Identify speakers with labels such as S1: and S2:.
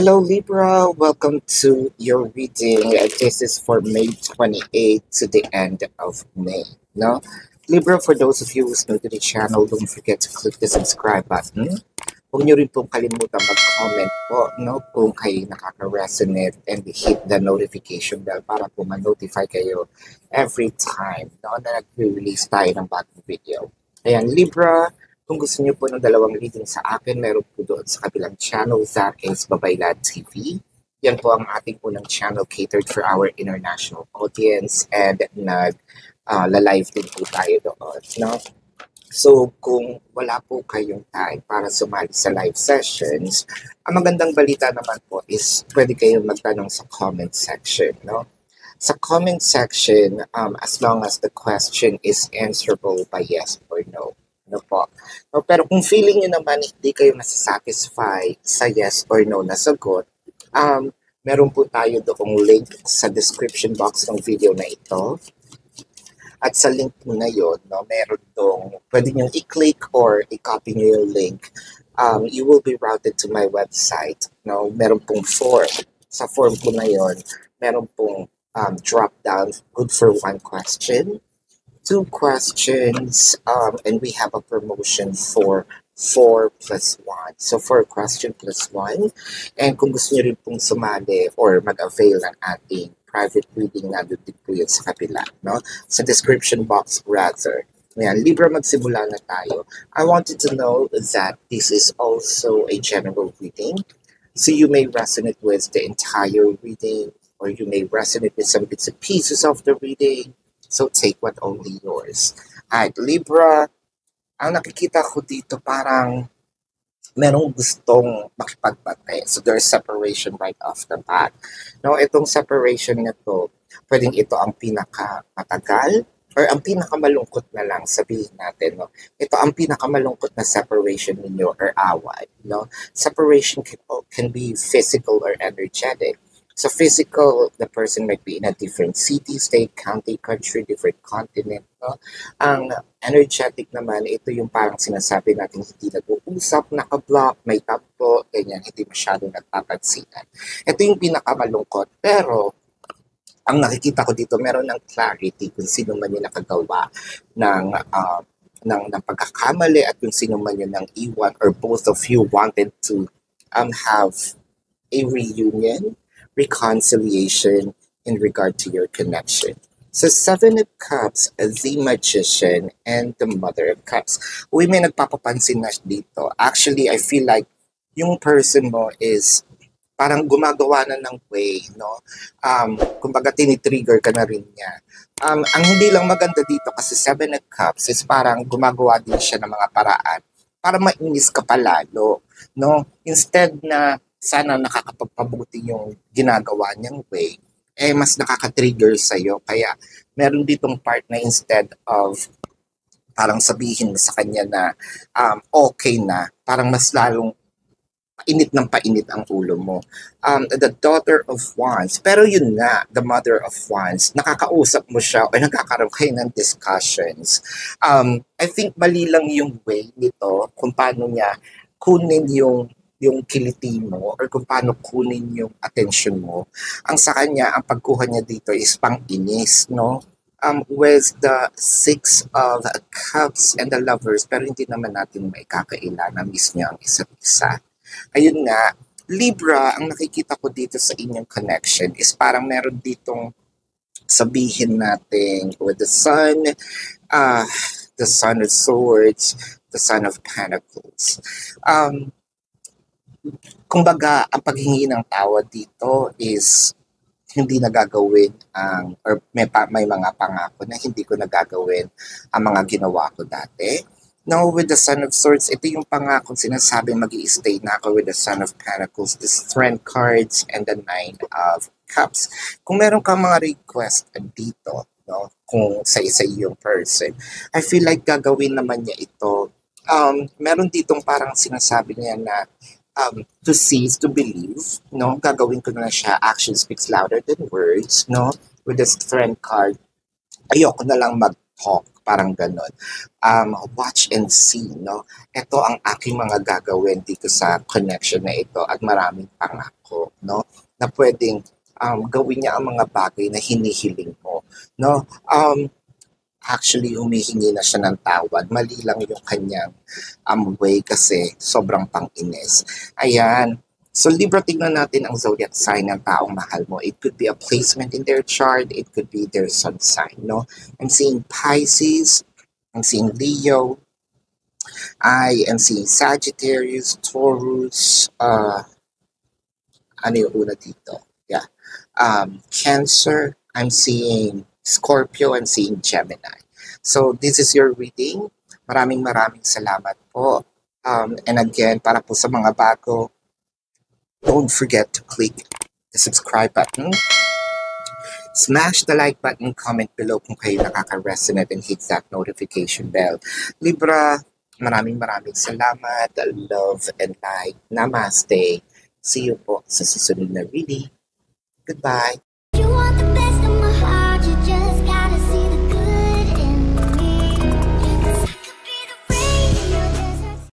S1: Hello Libra, welcome to your reading. This is for May 28 to the end of May. No? Libra, for those of you who's new to the channel, don't forget to click the subscribe button. Huwag niyo rin pong kalimutan mag-comment po kung kayo nakaka-resonate and hit the notification bell para po ma-notify kayo every time na nag-release tayo ng bagong video. Ayan, Libra, kung gusto niyo po ng dalawang reading sa akin, meron po doon sa kabilang channel, that is Babaylad TV. Yan po ang ating unang channel catered for our international audience and nag-live din po tayo doon. No? So, kung wala po kayong time para sumali sa live sessions, ang magandang balita naman po is pwede kayong magtanong sa comment section. No? Sa comment section, as long as the question is answerable by yes or no. No po. No, pero kung feeling nyo naman hindi kayo masasatisfy sa yes or no na sagot, meron po tayo doong link sa description box ng video na ito. At sa link po na yun, meron doong pwede nyo i-click or i-copy nyo yung link. You will be routed to my website. Meron pong form. Sa form po na yun, meron pong drop down, good for one question, 2 questions, and we have a promotion for 4 plus 1. So 4 question plus 1. And kung gusto niyo rin pong sumali or mag-avail ng ating private reading, nandun din po yun sa kapila, sa description box rather. Ayan, Libra, magsimula na tayo. I wanted to know that this is also a general reading. So you may resonate with the entire reading, or you may resonate with some bits and pieces of the reading. So take what only yours. Alright, Libra, ang nakikita ko dito parang merong gustong makipagbate. So there's separation right off the bat. Itong separation na to, pwedeng ito ang pinakamatagal or ang pinakamalungkot na lang sabihin natin. Ito ang pinakamalungkot na separation ninyo or away. Separation can be physical or energetic. So physical, the person might be in a different city, state, county, country, different continent. Ang energetic naman, ito yung parang sinasabi natin hindi nag-uusap, naka-block, may tampo, ganyan, hindi masyadong nagpapansinan. Ito yung pinakamalungkot. Pero, ang nakikita ko dito, meron ng clarity kung sino man yung nakagawa ng pagkakamali at kung sino man yung nang iwan or both of you wanted to have a reunion, reconciliation in regard to your connection. So 7 of Cups, the Magician, and the Mother of Cups. Uy, may nagpapapansin na dito. Actually, I feel like yung person mo is parang gumagawa na ng way, kumbaga tinitrigger ka na rin niya. Ang hindi lang maganda dito kasi 7 of Cups is parang gumagawa din siya ng mga paraan para mainis ka pa lalo, Instead na sana nakakapagpabuti yung ginagawa niyang way, mas nakaka-trigger sa'yo. Kaya meron ditong part na instead of parang sabihin sa kanya na okay na, parang mas lalong painit ng painit ang ulo mo. The Daughter of Wands, pero yun nga, the Mother of Wands, nakakausap mo siya o nagkakaroon kayo ng discussions. I think mali lang yung way nito kung paano niya kunin yung kiliti mo or kung paano kunin yung attention mo. Ang sa kanya, ang pagkuha niya dito is pang-inis, with the 6 of Cups and the Lovers, pero hindi naman natin maikakaila na miss niya ang isa't isa. Ayun nga, Libra, ang nakikita ko dito sa inyong connection is parang meron ditong sabihin natin with the Sun of Swords, the Son of Pentacles. Kumbaga, ang paghingi ng tawad dito is hindi nagagawin or may mga pangako na hindi ko nagagawin ang mga ginawa ko dati. Now, with the Son of Swords, ito yung pangako sinasabing mag-i-stay na ako with the Son of Pentacles, the Strength cards, and the 9 of Cups. Kung meron kang mga request dito, kung sa isa yung person, I feel like gagawin naman niya ito. Meron ditong parang sinasabi niya na to cease to believe, gagawin ko na siya. Action speaks louder than words, with the Strength card. Ayoko na lang mag-talk parang ganon. Watch and see, no? Ito ang aking mga gagawin dito sa connection na ito at maraming pangako, no? Na pwedeng gawin niya ang mga bagay na hinihiling mo, no? Actually, humihingi na siya ng tawad. Mali lang yung kanyang way kasi sobrang pang-inis. Ayan. So, Libra, tignan natin ang zodiac sign ng taong mahal mo. It could be a placement in their chart. It could be their sun sign, no? I'm seeing Pisces. I'm seeing Leo. I am seeing Sagittarius, Taurus. Ano yung una dito? Yeah. Cancer. I'm seeing Scorpio. I'm seeing Gemini. So, this is your reading. Maraming salamat po. And again, para po sa mga bago, don't forget to click the subscribe button. Smash the like button, comment below kung kayo nakaka-resonate and hit that notification bell. Libra, maraming salamat. Love and light. Namaste. See you po sa susunod na reading. Goodbye.